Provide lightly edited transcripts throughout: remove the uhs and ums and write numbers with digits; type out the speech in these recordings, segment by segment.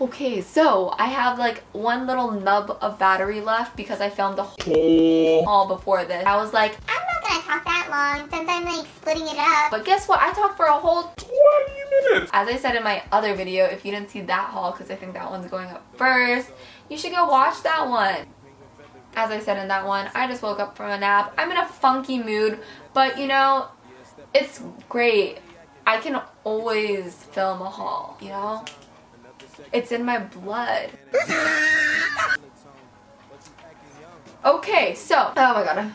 Okay, so I have like one little nub of battery left because I filmed the whole haul before this. I was like, I'm not gonna talk that long since I'm like splitting it up. but guess what? I talked for a whole 20 minutes. As I said in my other video, if you didn't see that haul, because I think that one's going up first, you should go watch that one. As I said in that one, I just woke up from a nap. I'm in a funky mood, but you know, it's great. I can always film a haul, you know? It's in my blood. Okay, so, oh my god.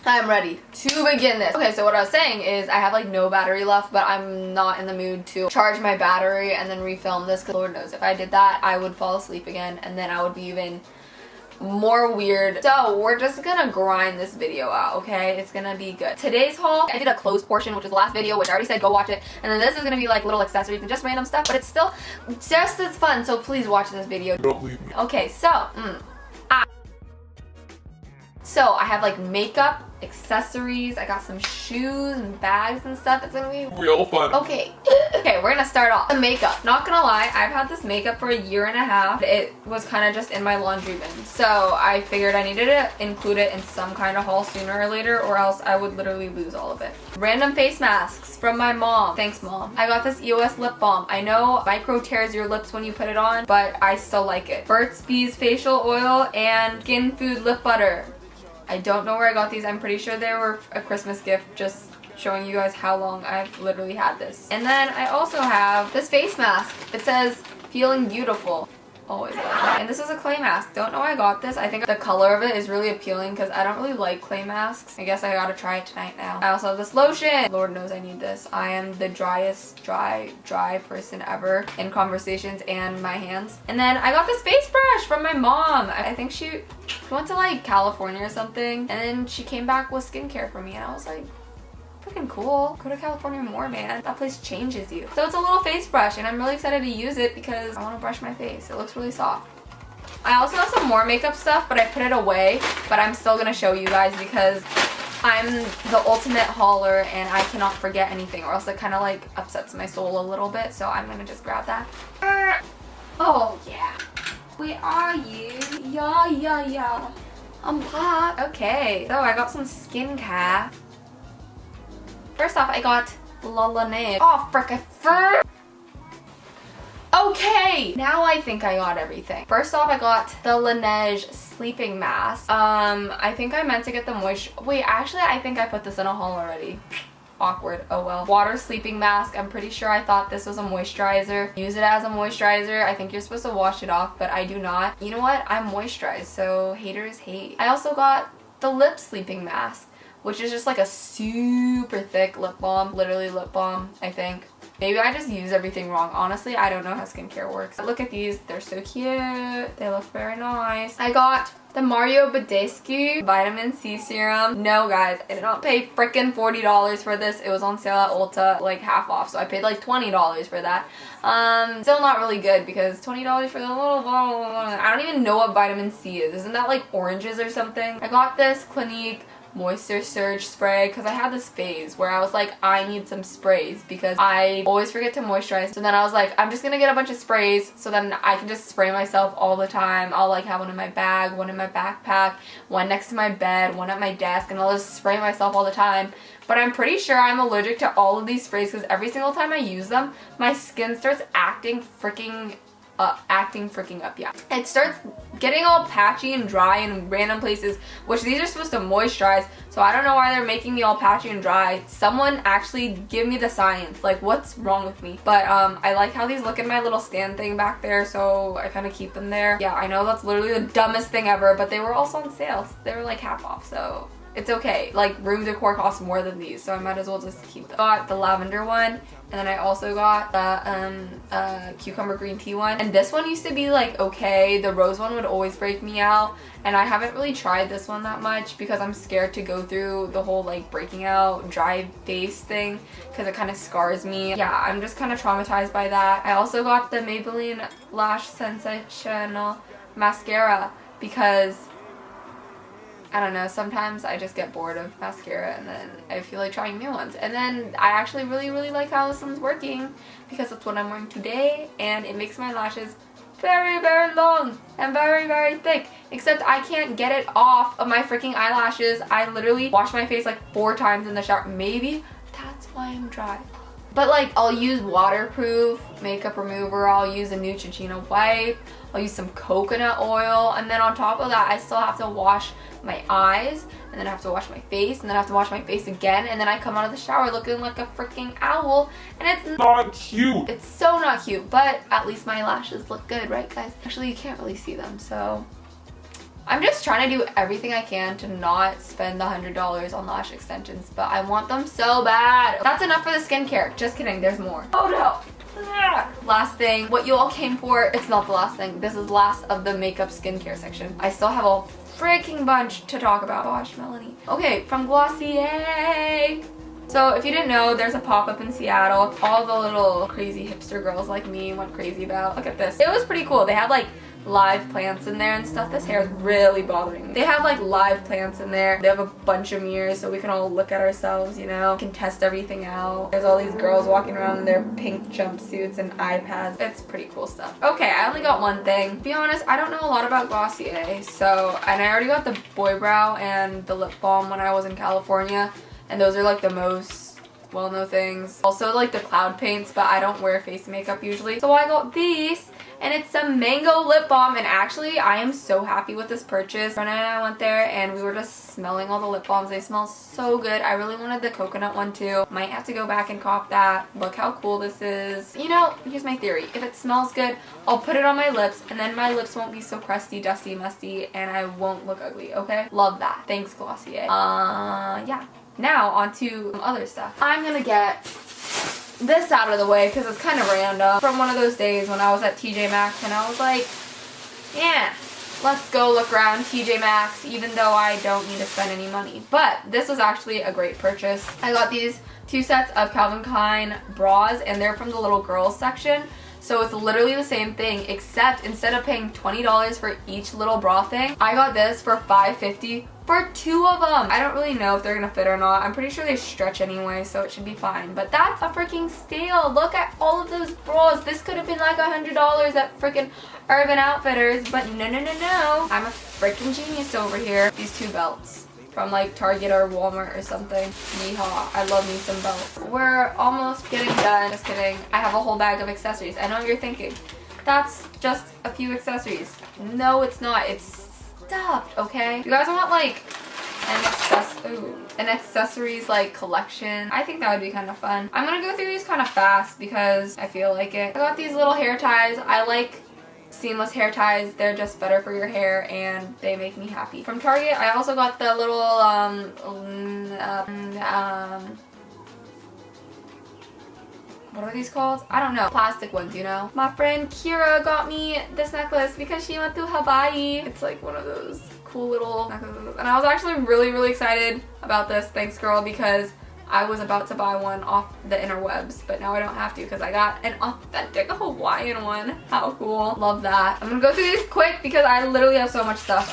I'm ready to begin this. Okay, so what I was saying is I have like no battery left, but I'm not in the mood to charge my battery and then refilm this, because Lord knows if I did that, I would fall asleep again and then I would be even more weird. So we're just gonna grind this video out, okay? It's gonna be good. Today's haul, I did a closed portion, which was the last video, which I already said go watch it, and then this is gonna be like little accessories and just random stuff, but it's still just as fun, so please watch this video. Don't leave me. Okay, so so I have like makeup, accessories, I got some shoes and bags and stuff. It's gonna be Real fun. okay. Okay, we're gonna start off. The makeup. Not gonna lie, I've had this makeup for a year and a half. It was kind of just in my laundry bin. So I figured I needed to include it in some kind of haul sooner or later, or else I would literally lose all of it. Random face masks from my mom. Thanks, Mom. I got this EOS lip balm. I know micro tears your lips when you put it on, but I still like it. Burt's Bees facial oil and Skin Food lip butter. I don't know where I got these. I'm pretty sure they were a Christmas gift, just showing you guys how long I've literally had this. And then I also have this face mask. It says feeling beautiful. Always love that. And this is a clay mask. Don't know I got this. I think the color of it is really appealing because I don't really like clay masks. I guess I gotta try it tonight now. I also have this lotion. Lord knows I need this. I am the driest dry person ever in conversations and my hands. And then I got this face brush from my mom. I think she went to like California or something, and then she came back with skincare for me, and I was like, freaking cool. Go to California more, man. That place changes you. So it's a little face brush, and I'm really excited to use it because I want to brush my face. It looks really soft. I also have some more makeup stuff, but I put it away, but I'm still gonna show you guys because I'm the ultimate hauler and I cannot forget anything, or else it kind of like upsets my soul a little bit. So I'm gonna just grab that. Oh yeah. Where are you? Yeah. I'm hot. Okay, so I got some skincare. First off, I got Lash. Oh, frick, Okay, now I think I got everything. First off, I got the Laneige sleeping mask. I think I meant to get the moisture. Wait, actually, I think I put this in a haul already. Awkward. Oh well. Water sleeping mask. I'm pretty sure I thought this was a moisturizer. Use it as a moisturizer. I think you're supposed to wash it off, but I do not. You know what? I'm moisturized, so haters hate. I also got the lip sleeping mask, which is just like a super thick lip balm. Literally lip balm, I think. Maybe I just use everything wrong. Honestly, I don't know how skincare works. Look at these. They're so cute. They look very nice. I got the Badescu vitamin C serum. No, guys, I did not pay freaking $40 for this. It was on sale at Ulta, like half off. So I paid like $20 for that. Still not really good because $20 for the little bottle. I don't even know what vitamin C is. Isn't that like oranges or something? I got this Clinique Moisture Surge spray because I had this phase where I was like, I need some sprays because I always forget to moisturize. So then I was like, I'm just gonna get a bunch of sprays so then I can just spray myself all the time. I'll like have one in my bag, one in my backpack, one next to my bed, one at my desk, and I'll just spray myself all the time. But I'm pretty sure I'm allergic to all of these sprays because every single time I use them, my skin starts acting freaking up, yeah. It starts getting all patchy and dry in random places, which these are supposed to moisturize, so I don't know why they're making me all patchy and dry. Someone actually give me the science, like what's wrong with me? But I like how these look in my little stand thing back there, so I kind of keep them there. Yeah, I know that's literally the dumbest thing ever, but they were also on sale. They were like half off, so it's okay. Like room decor costs more than these, so I might as well just keep them. Got the lavender one, and then I also got the cucumber green tea one. And this one used to be like okay. The rose one would always break me out, and I haven't really tried this one that much because I'm scared to go through the whole like breaking out dry face thing because it kind of scars me. Yeah, I'm just kind of traumatized by that. I also got the Maybelline Lash Sensational mascara because I don't know, sometimes I just get bored of mascara and then I feel like trying new ones. And then I actually really like how this one's working because it's what I'm wearing today, and it makes my lashes very long and very thick. Except I can't get it off of my freaking eyelashes. I literally wash my face like 4 times in the shower. Maybe that's why I'm dry. But like, I'll use waterproof makeup remover, I'll use a Neutrogena wipe, I'll use some coconut oil, and then on top of that I still have to wash my eyes, and then I have to wash my face, and then I have to wash my face again, and then I come out of the shower looking like a freaking owl, and it's not cute. It's so not cute, but at least my lashes look good, right guys? Actually, you can't really see them, so I'm just trying to do everything I can to not spend the $100 on lash extensions, but I want them so bad. That's enough for the skincare. Just kidding, there's more. Oh no. Last thing, what you all came for, it's not the last thing. This is last of the makeup skincare section. I still have a freaking bunch to talk about. Gosh, Melanie. Okay, from Glossier. So if you didn't know, there's a pop-up in Seattle. All the little crazy hipster girls like me went crazy about. Look at this. It was pretty cool. They had like live plants in there and stuff. This hair is really bothering me. They have like live plants in there. They have a bunch of mirrors so we can all look at ourselves, you know. We can test everything out. There's all these girls walking around in their pink jumpsuits and iPads. It's pretty cool stuff. Okay, I only got one thing. To be honest, I don't know a lot about Glossier. So, and I already got the Boy Brow and the Lip Balm when I was in California. And those are like the most well-known things. Also like the cloud paints, but I don't wear face makeup usually. So I got these. And it's some mango lip balm, and actually I am so happy with this purchase. Brenna and I went there and we were just smelling all the lip balms. They smell so good. I really wanted the coconut one too. Might have to go back and cop that. Look how cool this is. You know, here's my theory. If it smells good, I'll put it on my lips, and then my lips won't be so crusty, dusty, musty, and I won't look ugly, okay? Love that. Thanks, Glossier. Yeah. Now on to some other stuff. I'm gonna get this out of the way because it's kind of random. From one of those days when I was at TJ Maxx and I was like, yeah, let's go look around TJ Maxx even though I don't need to spend any money. But this was actually a great purchase. I got these 2 sets of Calvin Klein bras, and they're from the little girls section. So it's literally the same thing, except instead of paying $20 for each little bra thing, I got this for $5.50 for 2 of them. I don't really know if they're gonna fit or not. I'm pretty sure they stretch anyway, so it should be fine. But that's a freaking steal. Look at all of those bras. This could have been like $100 at freaking Urban Outfitters, but no. I'm a freaking genius over here. These 2 belts from like Target or Walmart or something. Yeehaw. I love me some belts. We're almost getting done. Just kidding. I have a whole bag of accessories. I know what you're thinking. That's just a few accessories. No, it's not. It's stuffed, okay? You guys want like an accessories like collection? I think that would be kind of fun. I'm gonna go through these kind of fast because I feel like it. I got these little hair ties. I like seamless hair ties. They're just better for your hair and they make me happy. From Target, I also got the little what are these called? I don't know. Plastic ones, you know? My friend Kira got me this necklace because she went to Hawaii. It's like one of those cool little necklaces. And I was actually really excited about this. Thanks, girl, because I was about to buy one off the interwebs, but now I don't have to because I got an authentic Hawaiian one. How cool. Love that. I'm gonna go through these quick because I literally have so much stuff.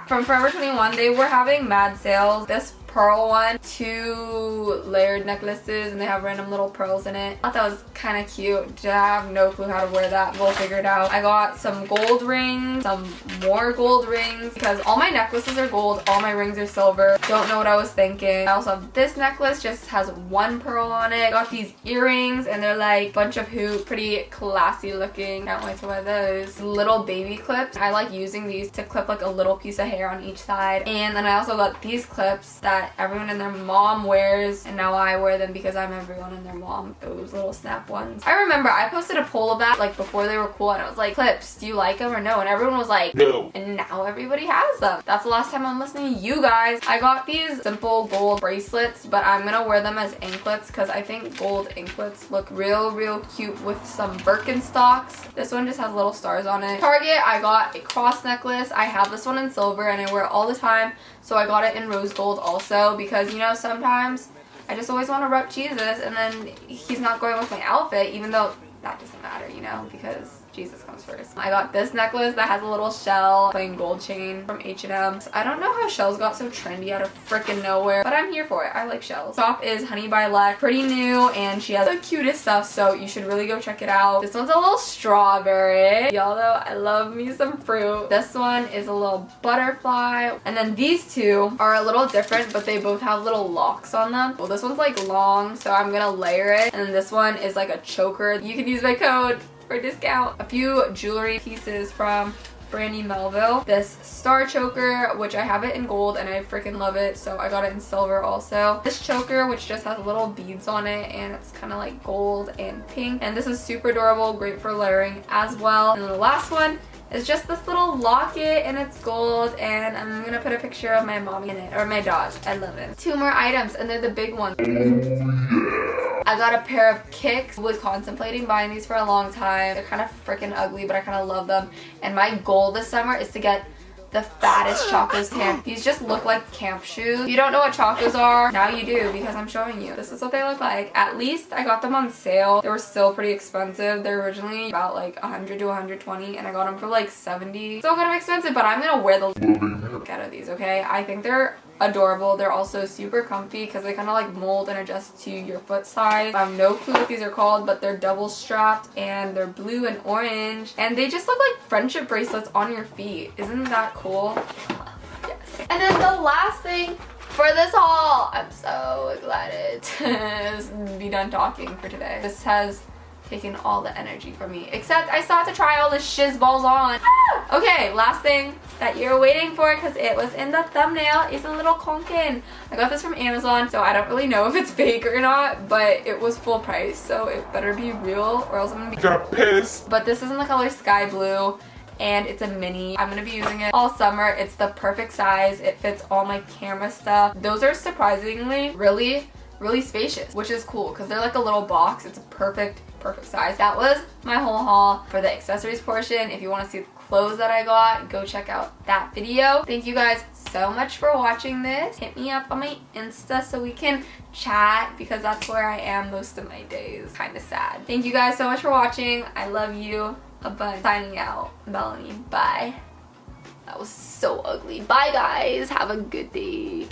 From Forever 21, they were having mad sales. This pearl one, 2 layered necklaces, and they have random little pearls in it. I thought that was kind of cute. I have no clue how to wear that. We'll figure it out. I got some gold rings, some more gold rings, because all my necklaces are gold, all my rings are silver. Don't know what I was thinking. I also have this necklace, just has 1 pearl on it. Got these earrings, and they're like bunch of hoop, pretty classy looking. Can't wait to wear those. Little baby clips. I like using these to clip like a little piece of hair on each side. And then I also got these clips that everyone and their mom wears, and now I wear them because I'm everyone and their mom. Those little snap ones. I remember I posted a poll of that like before they were cool, and I was like, clips, do you like them or no? And everyone was like, no. And now everybody has them. That's the last time I'm listening to you guys. I got these simple gold bracelets, but I'm gonna wear them as anklets because I think gold anklets look real cute with some Birkenstocks. This one just has little stars on it. Target, I got a cross necklace. I have this one in silver and I wear it all the time, so I got it in rose gold also because, you know, sometimes I just always want to rep Jesus and then he's not going with my outfit, even though that doesn't matter, you know, because Jesus comes first. I got this necklace that has a little shell, plain gold chain from H&M. I don't know how shells got so trendy out of freaking nowhere, but I'm here for it. I like shells. Top is Honey by Lash. Pretty new, and she has the cutest stuff, so you should really go check it out. This one's a little strawberry. Y'all know I love me some fruit. This one is a little butterfly. And then these two are a little different, but they both have little locks on them. Well, this one's like long, so I'm gonna layer it. And then this one is like a choker. You can use my code for a discount. A few jewelry pieces from Brandy Melville. This star choker, which I have it in gold and I freaking love it, so I got it in silver also. This choker, which just has little beads on it, and it's kind of like gold and pink. And this is super adorable, great for layering as well. And then the last one is just this little locket, and it's gold, and I'm gonna put a picture of my mommy in it, or my dog. I love it. Two more items, and they're the big ones. I got a pair of kicks. Was contemplating buying these for a long time. They're kind of freaking ugly, but I kind of love them. And my goal this summer is to get the fattest Chacos tan. These just look like camp shoes. If you don't know what Chacos are, now you do, because I'm showing you. This is what they look like. At least I got them on sale. They were still pretty expensive. They're originally about like 100 to 120, and I got them for like 70. Still kind of expensive, but I'm gonna wear the heck out of these, okay? I think they're adorable. They're also super comfy because they kind of like mold and adjust to your foot size. I have no clue what these are called, but they're double strapped and they're blue and orange, and they just look like friendship bracelets on your feet. Isn't that cool? Yes. And then the last thing for this haul, I'm so glad to be done talking for today. This has taken all the energy from me, except I still have to try all the shiz balls on. Okay, last thing that you're waiting for, because it was in the thumbnail, is a little Kanken. I got this from Amazon, so I don't really know if it's fake or not, but it was full price, so it better be real or else I'm gonna be pissed. But this is in the color sky blue, and it's a mini. I'm gonna be using it all summer. It's the perfect size. It fits all my camera stuff. Those are surprisingly really spacious, which is cool because they're like a little box. It's a perfect size. That was my whole haul for the accessories portion. If you want to see the clothes that I got, go check out that video. Thank you guys so much for watching this. Hit me up on my Insta so we can chat, because that's where I am most of my days. Kind of sad. Thank you guys so much for watching. I love you a bunch. Signing out, Melanie. Bye. That was so ugly. Bye guys. Have a good day.